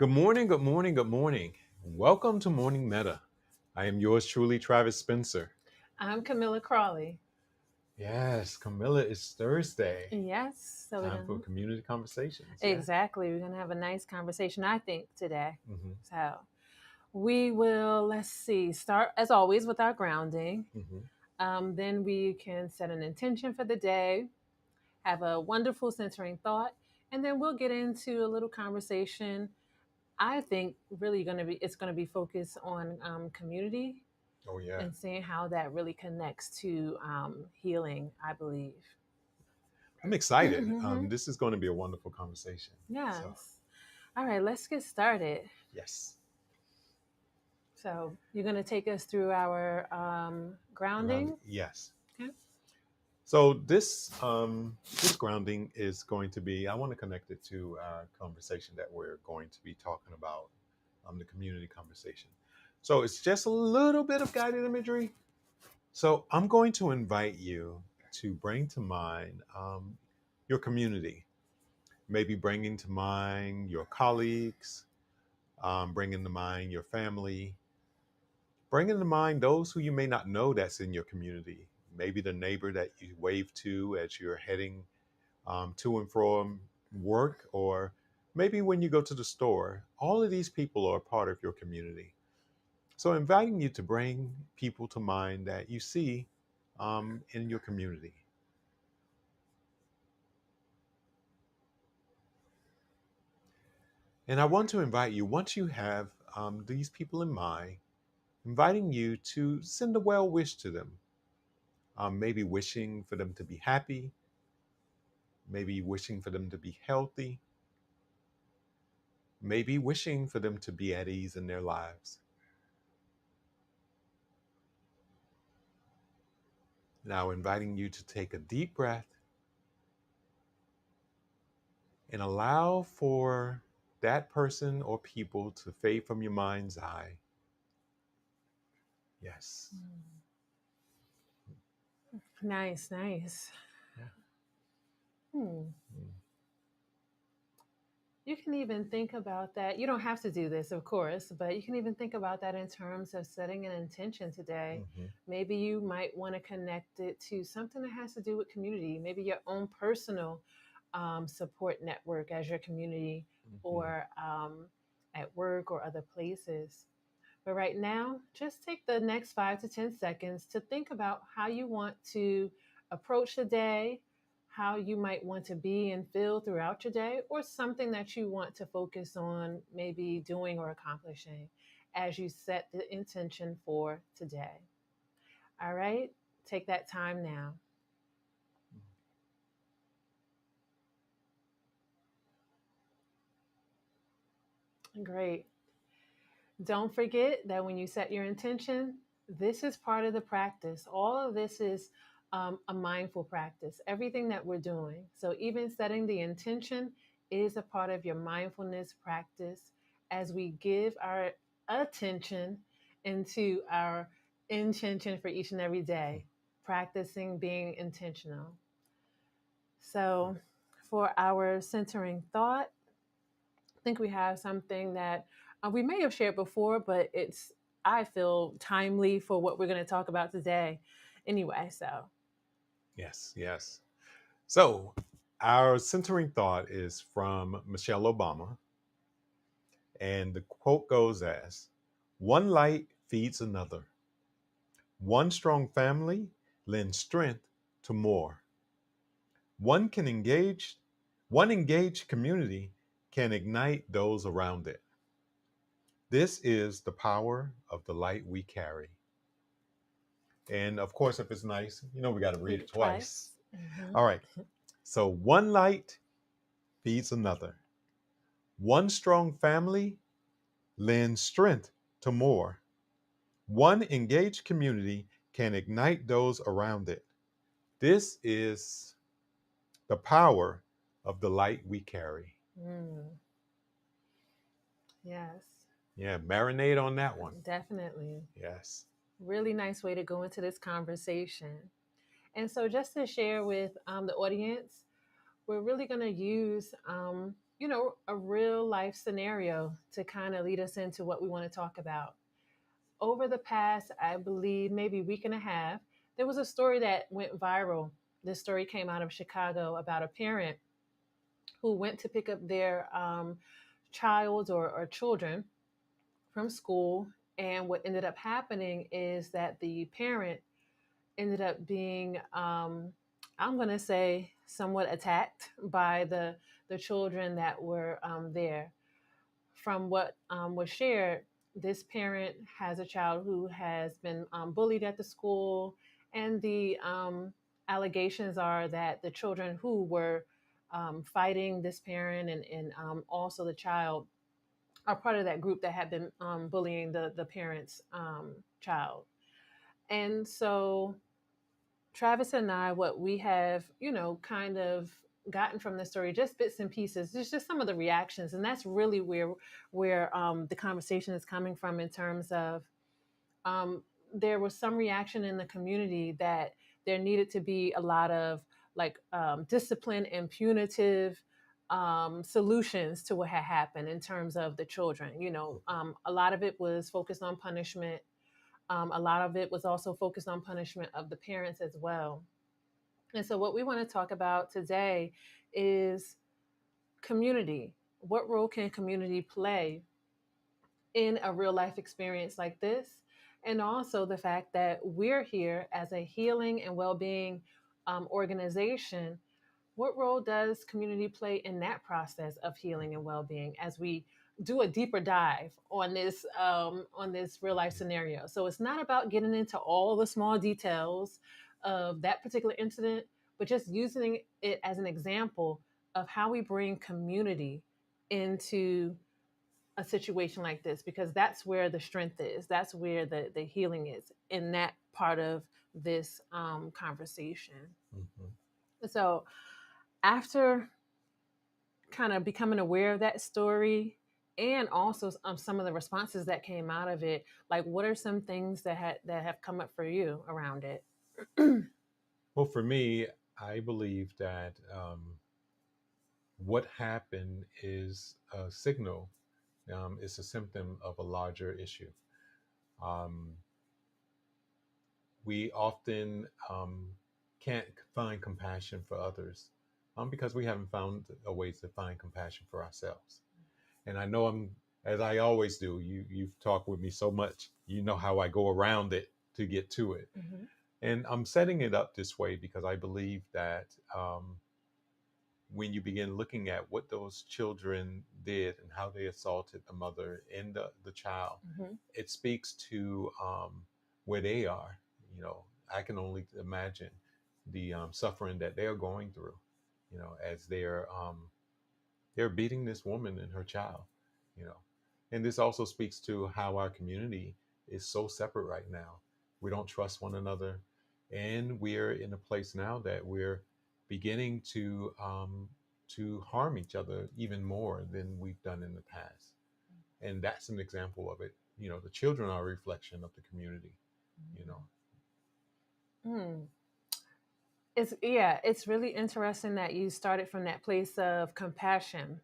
Good morning, good morning, good morning. Welcome to Morning Meta. I am yours truly, Travis Spencer. I'm Camilla Crawley. Yes, Camilla, it's Thursday. Yes, so we're Time for gonna community conversations. Yeah. exactly. We're gonna have a nice conversation, I think, today. hmm So we will. Let's see. Start as always with our grounding. hmm Then we can set an intention for the day, have a wonderful centering thought, and then we'll get into a little conversation. I think really going to be it's going to be focused on community Oh, yeah. and seeing how that really connects to healing. I believe. I'm excited. This is going to be a wonderful conversation. So, Yes. All right, let's get started. yes. So, you're going to take us through our Grounding. grounding. Yes. Okay. So this grounding is going to be. I want to connect it to our conversation that we're going to be talking about, the community conversation. So it's just a little bit of guided imagery. So I'm going to invite you to bring to mind your community, maybe bringing to mind your colleagues, bringing to mind your family, bringing to mind those who you may not know that's in your community. Maybe the neighbor that you wave to as you're heading to and from work, or maybe when you go to the store. All of these people are a part of your community. So, inviting you to bring people to mind that you see in your community. And I want to invite you, once you have these people in mind, inviting you to send a well wish to them. Maybe wishing for them to be happy, maybe wishing for them to be healthy, maybe wishing for them to be at ease in their lives. Now, inviting you to take a deep breath and allow for that person or people to fade from your mind's eye. Yes. Nice, nice. Yeah. Hmm. Mm. You can even think about that. You don't have to do this, of course, but you can even think about that in terms of setting an intention today. Mm-hmm. Maybe you might want to connect it to something that has to do with community, maybe your own personal support network as your community Mm-hmm. or at work or other places. But right now, just take the next 5 to 10 seconds to think about how you want to approach the day, how you might want to be and feel throughout your day, or something that you want to focus on maybe doing or accomplishing as you set the intention for today. All right, take that time now. Great. Don't forget that when you set your intention, this is part of the practice. All of this is a mindful practice, everything that we're doing. So, even setting the intention is a part of your mindfulness practice as we give our attention into our intention for each and every day, practicing being intentional. So, for our centering thought, I think we have something that we may have shared before, but it's, I feel, timely for what we're going to talk about today. Anyway, so Yes, yes. So, our centering thought is from Michelle Obama, and the quote goes as, "One light feeds another. One strong family lends strength to more. One can engage, one engaged community can ignite those around it. This is the power of the light we carry." And of course, if it's nice, we got to read read it it twice. twice. Hmm. All right. So, one light feeds another. One strong family lends strength to more. One engaged community can ignite those around it. This is the power of the light we carry. Mm, yes, Yeah, marinate on that one. definitely. Yes. Really nice way to go into this conversation. And so, just to share with the audience, we're really going to use, a real life scenario to kind of lead us into what we want to talk about. Over the past, I believe, maybe week and a half, there was a story that went viral. This story came out of Chicago about a parent who went to pick up their child or children from school. And what ended up happening is that the parent ended up being, I'm going to say, somewhat attacked by the children that were there. From what was shared, this parent has a child who has been bullied at the school, and the allegations are that the children who were fighting this parent and also the child are part of that group that had been bullying the parent's child. And so Travis and I, what we have, kind of gotten from the story, just bits and pieces, just some of the reactions, and that's really where the conversation is coming from in terms of there was some reaction in the community that there needed to be a lot of like discipline and punitive solutions to what had happened in terms of the children. A lot of it was focused on punishment. A lot of it was also focused on punishment of the parents as well. And so, what we want to talk about today is community. What role can community play in a real life experience like this? And also the fact that we're here as a healing and well being organization. What role does community play in that process of healing and well being as we do a deeper dive on this real life scenario? So it's not about getting into all the small details of that particular incident, but just using it as an example of how we bring community into a situation like this, because that's where the strength is. That's where the healing is in that part of this conversation. Mm-hmm. So after kind of becoming aware of that story and also some of the responses that came out of it, like what are some things that have come up for you around it? Well, for me, I believe that what happened is a signal, it's a symptom of a larger issue. Um, we often can't find compassion for others because we haven't found a way to find compassion for ourselves. And I know as I always do, you've talked with me so much, you know how I go around it to get to it. Mm-hmm. And I'm setting it up this way because I believe that when you begin looking at what those children did and how they assaulted the mother and the child, Mm-hmm. it speaks to where they are. You know, I can only imagine the suffering that they're going through. You know, as they're beating this woman and her child. You know, and this also speaks to how our community is so separate right now. We don't trust one another, and we're in a place now that we're beginning to harm each other even more than we've done in the past. And that's an example of it. You know, the children are a reflection of the community. You know. Mm. It's really interesting that you started from that place of compassion,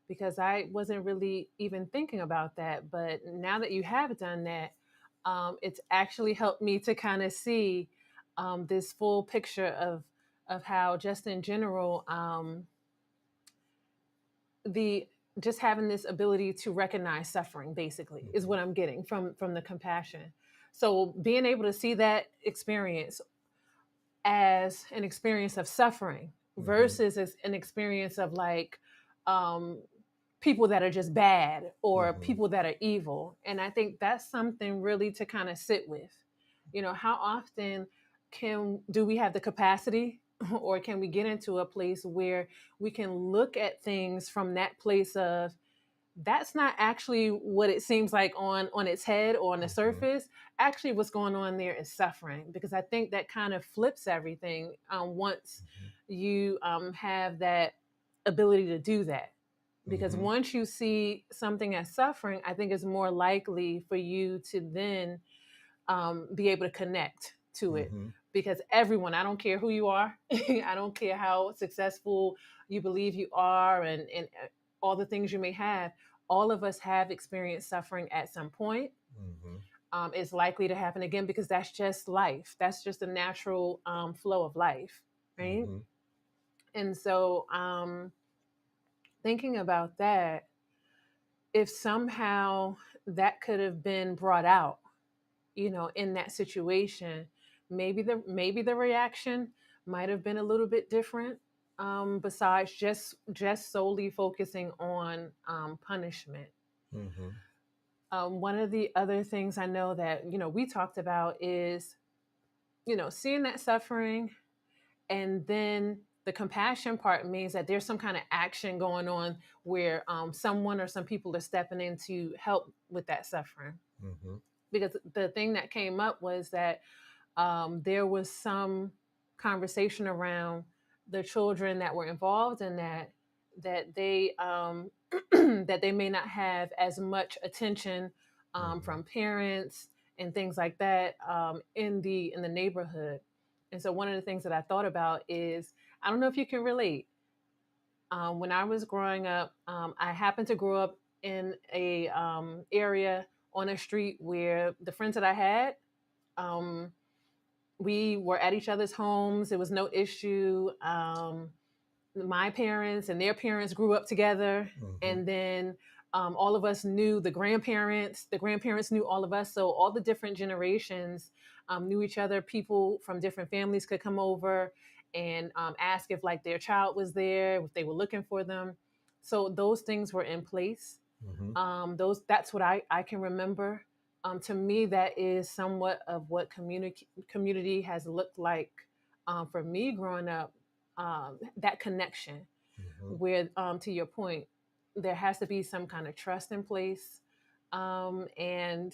because I wasn't really even thinking about that. But now that you have done that, it's actually helped me to kind of see this full picture of how, just in general, the just having this ability to recognize suffering, basically, is what I'm getting from the compassion. So being able to see that experience as an experience of suffering Mm-hmm. versus as an experience of like um, people that are just bad or Mm-hmm. people that are evil. And I think that's something really to kind of sit with. How often can do we have the capacity or can we get into a place where we can look at things from that place of that's not actually what it seems like on its head or on the Mm-hmm. surface. Actually, what's going on there is suffering, because I think that kind of flips everything once you have that ability to do that. Because Mm-hmm. once you see something as suffering, I think it's more likely for you to then be able to connect to it. Mm-hmm. Because everyone, I don't care who you are, I don't care how successful you believe you are, and all the things you may have, all of us have experienced suffering at some point. Mm-hmm. It's likely to happen again because that's just life. That's just a natural flow of life, right? Mm-hmm. And so, thinking about that, if somehow that could have been brought out, in that situation, maybe the reaction might have been a little bit different. Besides just solely focusing on punishment. Mm-hmm. One of the other things I know that we talked about is seeing that suffering, and then the compassion part means that there's some kind of action going on where someone or some people are stepping in to help with that suffering. Mm-hmm. Because the thing that came up was that there was some conversation around the children that were involved in that they that they may not have as much attention Mm-hmm. from parents and things like that in the neighborhood. And so one of the things that I thought about is, I don't know if you can relate. When I was growing up, I happened to grow up in a area on a street where the friends that I had, um, we were at each other's homes. It was no issue. My parents and their parents grew up together, Mm-hmm. and then all of us knew the grandparents. The grandparents knew all of us, so all the different generations knew each other. People from different families could come over and ask if like their child was there, if they were looking for them. So those things were in place. Mm-hmm. Those That's what I can remember. To me, that is somewhat of what community has looked like for me growing up. That connection, Mm-hmm. where to your point, there has to be some kind of trust in place, and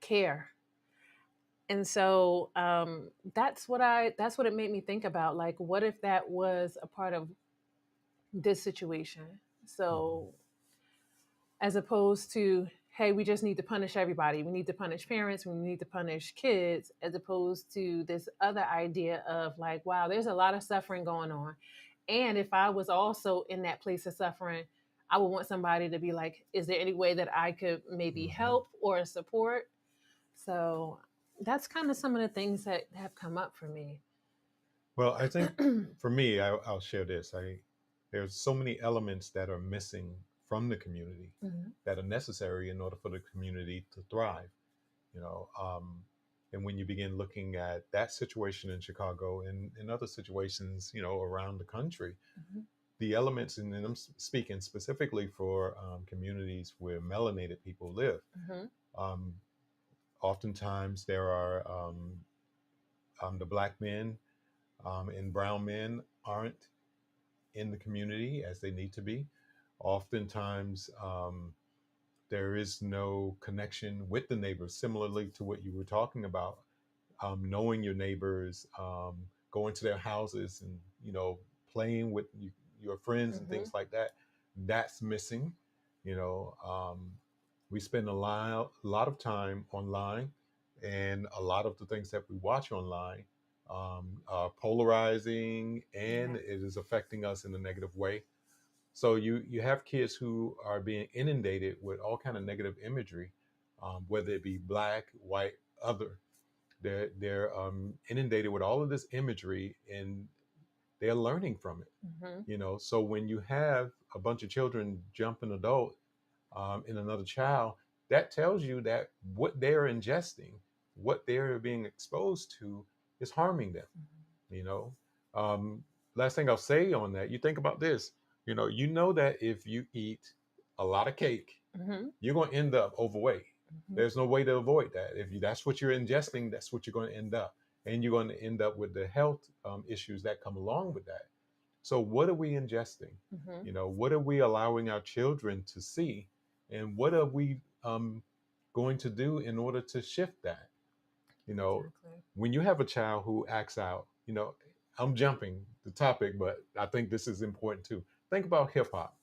care. And so that's what it made me think about. Like, what if that was a part of this situation? Mm-hmm. So as opposed to, hey, we just need to punish everybody, we need to punish parents, we need to punish kids, as opposed to this other idea of like, wow, there's a lot of suffering going on, and if I was also in that place of suffering, I would want somebody to be like, is there any way that I could maybe Mm-hmm. help or support? So that's kind of some of the things that have come up for me. Well, I think for me, I'll share this. There's so many elements that are missing from the community Mhm. that are necessary in order for the community to thrive. You know, and when you begin looking at that situation in Chicago and in other situations, around the country, Mhm. the elements, and I'm speaking specifically for communities where melanated people live. Mhm. Um, Oftentimes, there are the black men and brown men aren't in the community as they need to be. Oftentimes, there is no connection with the neighbors, similarly to what you were talking about. Knowing your neighbors, going to their houses, and playing with your friends and Mhm. things like that. That's missing. You know, we spend a lot of time online, and a lot of the things that we watch online are polarizing, and Yeah. it is affecting us in a negative way. So you have kids who are being inundated with all kind of negative imagery, whether it be black, white, other. They're inundated with all of this imagery, and they're learning from it. Mhm. So when you have a bunch of children jump an adult in another child, that tells you that what they're ingesting, what they're being exposed to, is harming them. you know um, Last thing I'll say on that, you think about this. You know that if you eat a lot of cake, Mhm. you're going to end up overweight. Mhm. There's no way to avoid that. If that's what you're ingesting, that's what you're going to end up, and you're going to end up with the health issues that come along with that. So what are we ingesting? Mhm. What are we allowing our children to see, and what are we going to do in order to shift that? you know Exactly. when you have a child who acts out, I'm jumping the topic, but I think this is important too. Think about hip hop.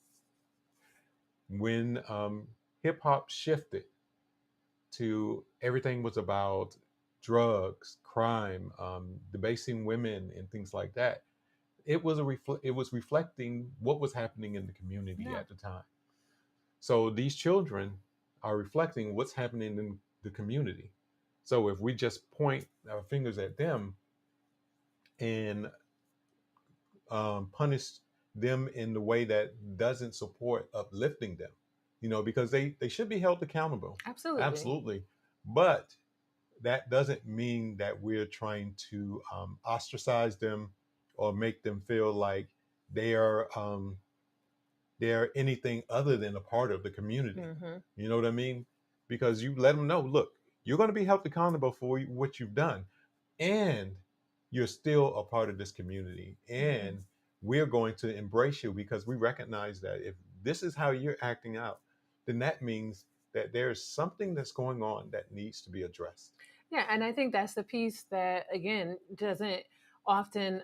When hip hop shifted to everything was about drugs, crime, debasing women, and things like that, it was reflecting what was happening in the community Yeah, at the time. So these children are reflecting what's happening in the community. So if we just point our fingers at them and punish them in the way that doesn't support uplifting them, because they should be held accountable, absolutely. absolutely. But that doesn't mean that we're trying to ostracize them or make them feel like they are they're anything other than a part of the community. Hmm. You know what I mean? Because you let them know, look, you're going to be held accountable for what you've done, and you're still a part of this community, Hmm. and we're going to embrace you because we recognize that if this is how you're acting out, then that means that there's something that's going on that needs to be addressed. Yeah, and I think that's the piece that again doesn't often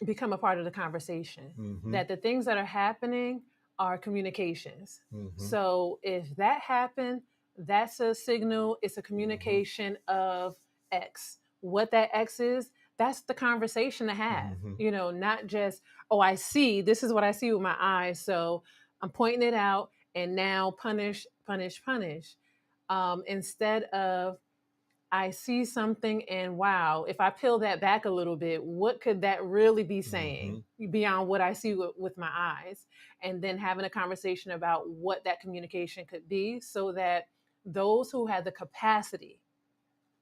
become a part of the conversation. Mm-hmm. That the things that are happening are communications. Mm-hmm. So if that happened, that's a signal. It's a Mm-hmm. communication of X. What that X is, that's the conversation to have. Mm-hmm. Not just, oh, I see, this is what I see with my eyes. So I'm pointing it out and now punish, punish, punish. Instead of, I see something and wow, if I peel that back a little bit, what could that really be Mm-hmm. saying beyond what I see with my eyes? And then having a conversation about what that communication could be so that those who have the capacity,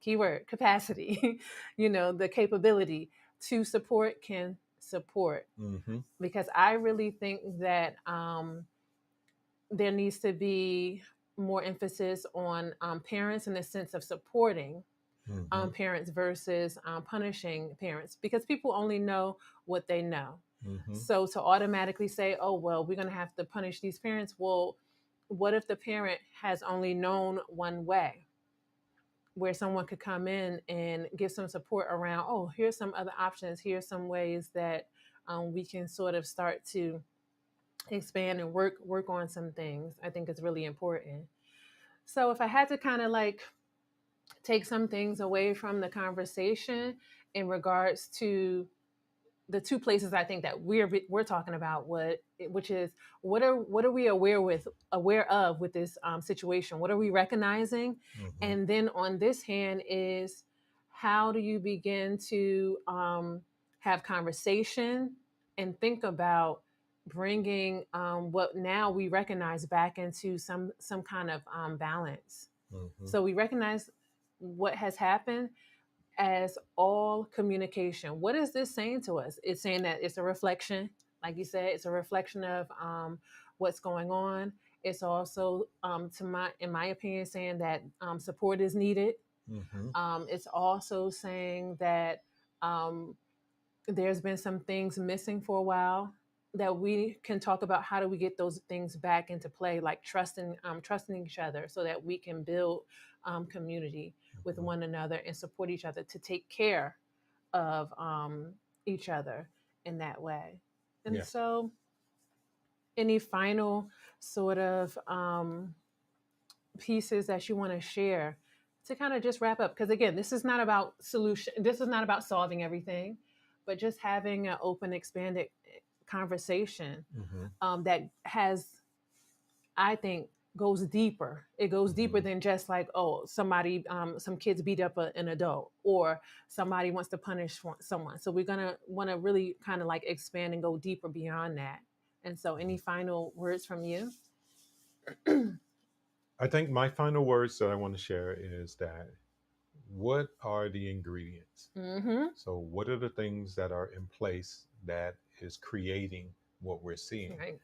keyword capacity, the capability to support can support. Mm-hmm. Because I really think that there needs to be more emphasis on parents in the sense of supporting Mm-hmm. parents versus punishing parents because people only know what they know. Mm-hmm. So to automatically say, oh, well, we're going to have to punish these parents, well, what if the parent has only known one way where someone could come in and give some support around, oh, here's some other options, here's some ways that we can sort of start to expand and work on some things. I think it's really important. So if I had to kind of like take some things away from the conversation in regards to the two places I think that we're talking about, which is what are we aware of with this situation? What are we recognizing? Mm-hmm. And then on this hand is how do you begin to have conversation and think about bringing what now we recognize back into some kind of balance. Mm-hmm. So we recognize what has happened as all communication. What is this saying to us? It's saying that it's a reflection, like you said, it's a reflection of what's going on. It's also, in my opinion, saying that support is needed. Mm-hmm. It's also saying that um, there's been some things missing for a while that we can talk about how do we get those things back into play, like trusting each other so that we can build community with Mm-hmm. one another and support each other to take care of each other in that way. And Yes. so any final sort of pieces that you want to share to kind of just wrap up, because again, this is not about solution, this is not about solving everything, but just having an open expanded conversation Mm-hmm. that has, I think, goes deeper. It goes deeper Mm-hmm. than just like, oh, somebody some kids beat up an adult or somebody wants to punish someone. So we're gonna want to really kind of like expand and go deeper beyond that. And so any final words from you? I think my final words that I want to share is that what are the ingredients? Mm-hmm. So, what are the things that are in place that is creating what we're seeing? Right.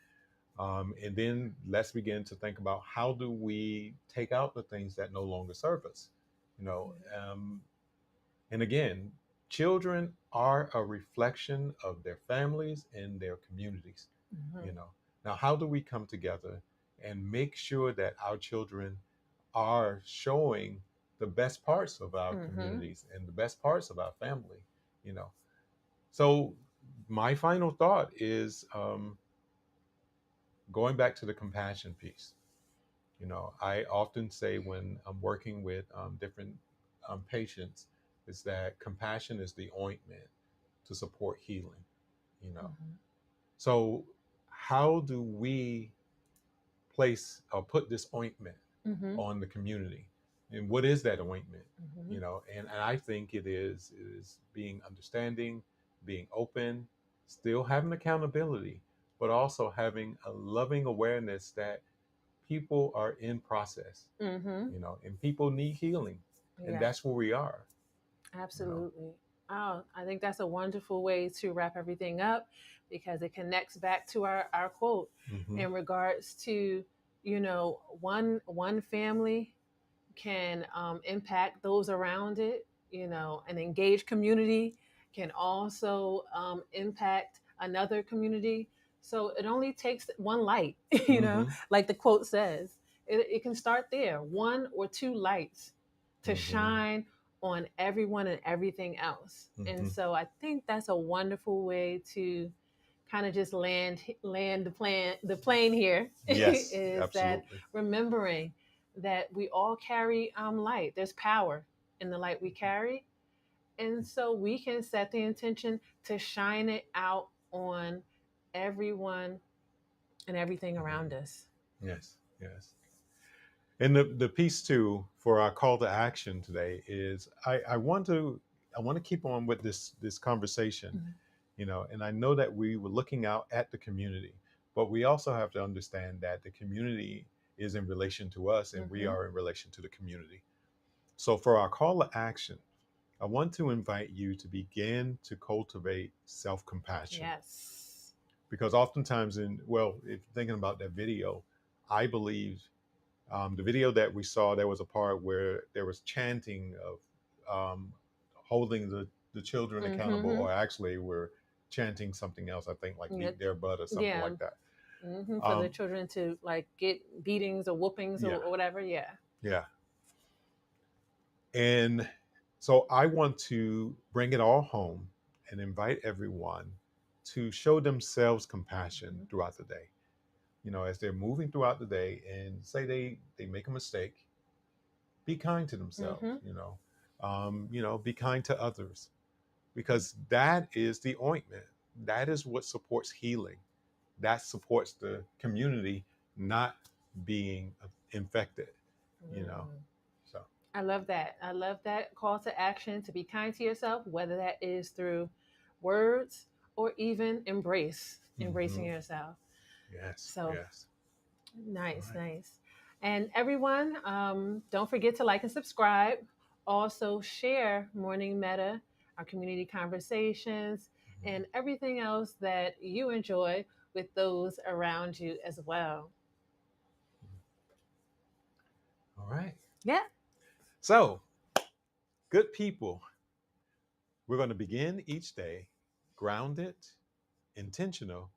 And then let's begin to think about how do we take out the things that no longer serve us? You know, and again, children are a reflection of their families and their communities. Mm-hmm. You know, now how do we come together and make sure that our children are showing the best parts of our Mm-hmm. communities and the best parts of our family? You know, so my final thought is going back to the compassion piece. I often say when I'm working with different patients is that compassion is the ointment to support healing. you know. Mhm. So how do we place or put this ointment Mhm. on the community? And what is that ointment? Mhm. You know, and I think it is being understanding, being open, still having accountability, but also having a loving awareness that people are in process, Mhm. you know, and people need healing. And Yeah. that's where we are, you know. Absolutely. Oh, I think that's a wonderful way to wrap everything up because it connects back to our quote Mm-hmm. in regards to, one family can impact those around it, an engaged community can also impact another community. So it only takes one light, Mm-hmm. like the quote says. It can start there, one or two lights to Mm-hmm. shine on everyone and everything else. And Mm-hmm. so I think that's a wonderful way to kind of just land the plane here Yes, is that absolutely. remembering that we all carry light. There's power in the light we carry, and so we can set the intention to shine it out on everyone and everything around Mm-hmm. us. Yes, yes. And the piece too for our call to action today is I want to keep on with this conversation, Mhm. you know, and I know that we were looking out at the community, but we also have to understand that the community is in relation to us and we Mhm. are in relation to the community. So for our call to action, I want to invite you to begin to cultivate self-compassion Yes. because oftentimes if thinking about that video, I believe the video that we saw, there was a part where there was chanting of holding the children accountable, Mhm. or actually we're chanting something else. I think like Yeah. beat their butt or something Yeah. like that. For the Um, children to like get beatings or whoopings yeah, or whatever. Yeah. yeah. And so I want to bring it all home and invite everyone to show themselves compassion Mhm. throughout the day. You know, as they're moving throughout the day and say they make a mistake, be kind to themselves, Mhm. you know, be kind to others because that is the ointment. That is what supports healing. That supports the community not being infected, you know. Mm. So, I love that. I love that call to action to be kind to yourself, whether that is through words or even embracing mhm. yourself. Yes, So yes. All nice, right. nice. And everyone, don't forget to like and subscribe. Also, share Morning Meta, our community conversations, Mhm. and everything else that you enjoy with those around you as well. All right. Yeah. So, good people, we're going to begin each day grounded, intentional,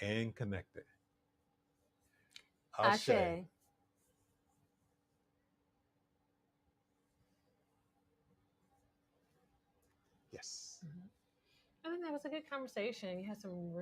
and connected. Ashe. Ashe. Yes. Mhm. I think that was a good conversation. You had some